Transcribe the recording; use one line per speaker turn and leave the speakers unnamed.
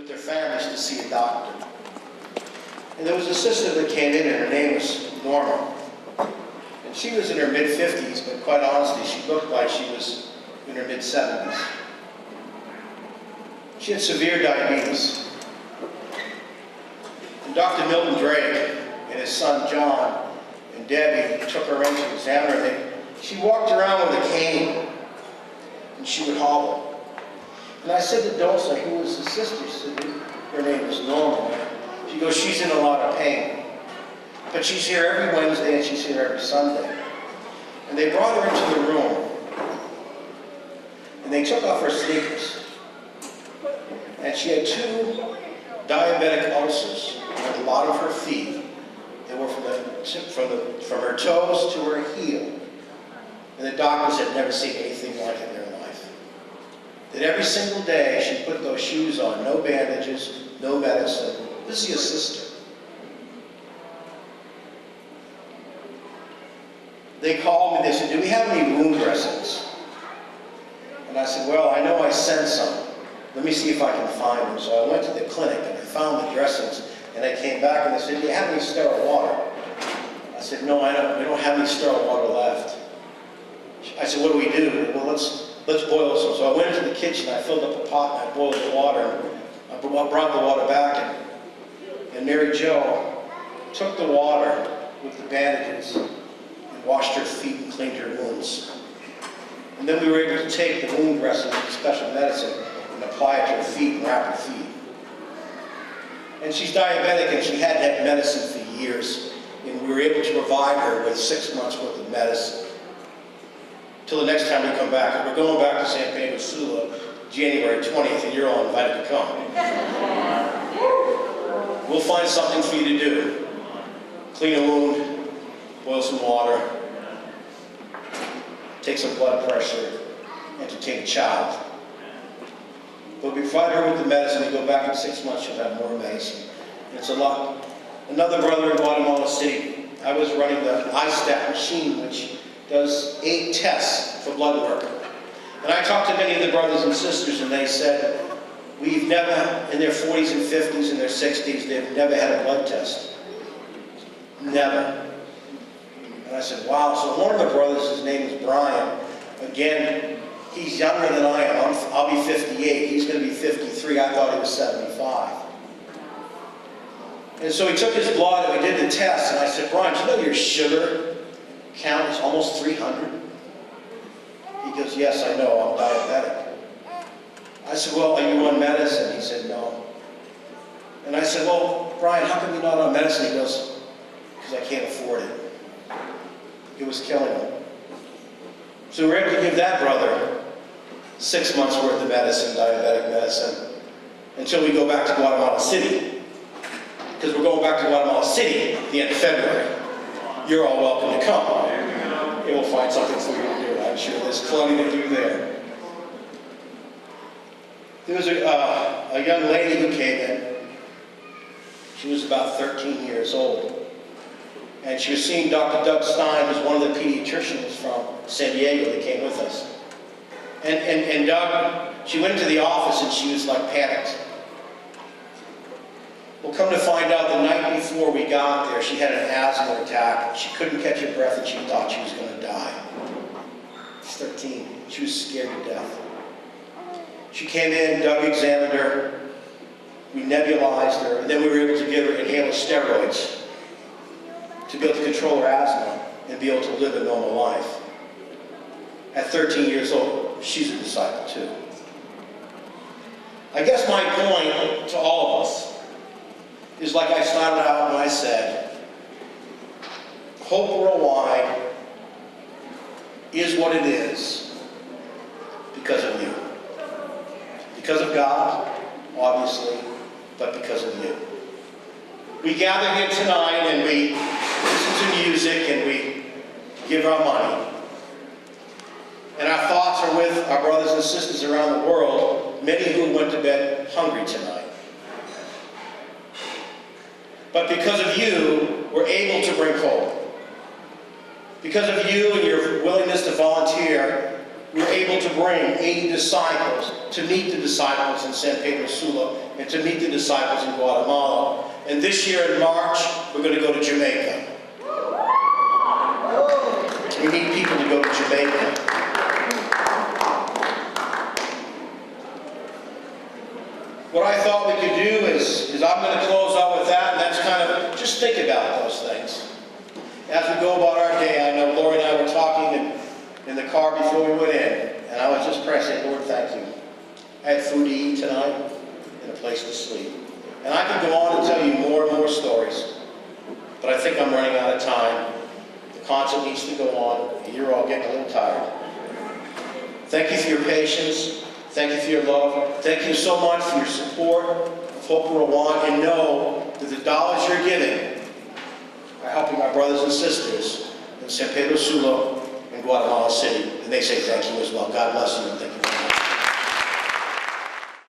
with their families to see a doctor. And there was a sister that came in, and her name was Norma. And she was in her mid-50s, but quite honestly, she looked like she was in her mid-70s. She had severe diabetes. And Dr. Milton Drake and his son John and Debbie took her in to examine her. She walked around with a cane, and she would hobble. And I said to Dulce, who was the sister? She said, her name is Norma. She goes, she's in a lot of pain. But she's here every Wednesday and she's here every Sunday. And they brought her into the room. And they took off her sneakers. And she had 2 diabetic ulcers on the bottom of her feet. They were from her toes to her heel. And the doctors had never seen anything like it in their life. That every single day she put those shoes on, no bandages, no medicine. This is your sister. They called me, they said, do we have any wound dressings? And I said, well, I know I sent some. Let me see if I can find them. So I went to the clinic and I found the dressings, and I came back and they said, do you have any sterile water? I said, no, I don't. We don't have any sterile water left. I said, what do we do? Well, let's boil some. So I went into the kitchen, I filled up a pot, and I boiled the water, and I brought the water back, and Mary Jo took the water with the bandages and washed her feet and cleaned her wounds. And then we were able to take the wound dressing with special medicine and apply it to her feet and wrap her feet. And she's diabetic, and she hadn't had medicine for years, and we were able to provide her with 6 months worth of medicine. Till the next time we come back. And we're going back to San Pedro Sula January 20th, and you're all invited to come. We'll find something for you to do. Clean a wound, boil some water, take some blood pressure, entertain a child. But we provide her with the medicine. We go back in 6 months, she'll have more medicine. And it's a lot. Another brother in Guatemala City, I was running the iStat machine, which does 8 tests for blood work. And I talked to many of the brothers and sisters, and they said, we've never, in their 40s and 50s and their 60s, they've never had a blood test. Never. And I said, wow. So one of the brothers, his name is Brian. Again, he's younger than I am. I'll be 58. He's going to be 53. I thought he was 75. And so he took his blood, and we did the test, and I said, Brian, do you know your sugar count is almost 300? He goes, yes, I know, I'm diabetic. I said, well, are you on medicine? He said, no. And I said, well, Brian, how come you're not on medicine? He goes, because I can't afford it. It was killing him. So we were able to give that brother 6 months worth of medicine, diabetic medicine, until we go back to Guatemala City. Because we're going back to Guatemala City at the end of February. You're all welcome to come. And we'll find something for you to do. I'm sure there's plenty to do there. There was a young lady who came in. She was about 13 years old. And she was seeing Dr. Doug Stein, who's one of the pediatricians from San Diego that came with us. And Doug, she went into the office and she was like panicked. Well, come to find out, the night before we got there, she had an asthma attack. She couldn't catch her breath, and she thought she was going to die. She's 13. She was scared to death. She came in, Doug examined her, we nebulized her, and then we were able to give her inhaler steroids to be able to control her asthma and be able to live a normal life. At 13 years old, she's a disciple too. I guess my point to all of us is like I started out when I said, Hope Worldwide is what it is because of you. Because of God, obviously, but because of you. We gather here tonight and we listen to music and we give our money. And our thoughts are with our brothers and sisters around the world, many who went to bed hungry tonight. But because of you, we're able to bring hope. Because of you and your willingness to volunteer, we're able to bring 80 disciples to meet the disciples in San Pedro Sula and to meet the disciples in Guatemala. And this year in March, we're going to go to Jamaica. We need people to go to Jamaica. What I thought we could do is I'm going to close out with that, and that's kind of, just think about those things. As we go about our day, I know Lori and I were talking in the car before we went in, and I was just praying, Lord, thank you. I had food to eat tonight and a place to sleep. And I could go on and tell you more and more stories, but I think I'm running out of time. The concert needs to go on, and you're all getting a little tired. Thank you for your patience. Thank you for your love. Thank you so much for your support of Hope Rwanda, and know that the dollars you're giving are helping our brothers and sisters in San Pedro Sula and Guatemala City. And they say thank you as well. God bless you and thank you.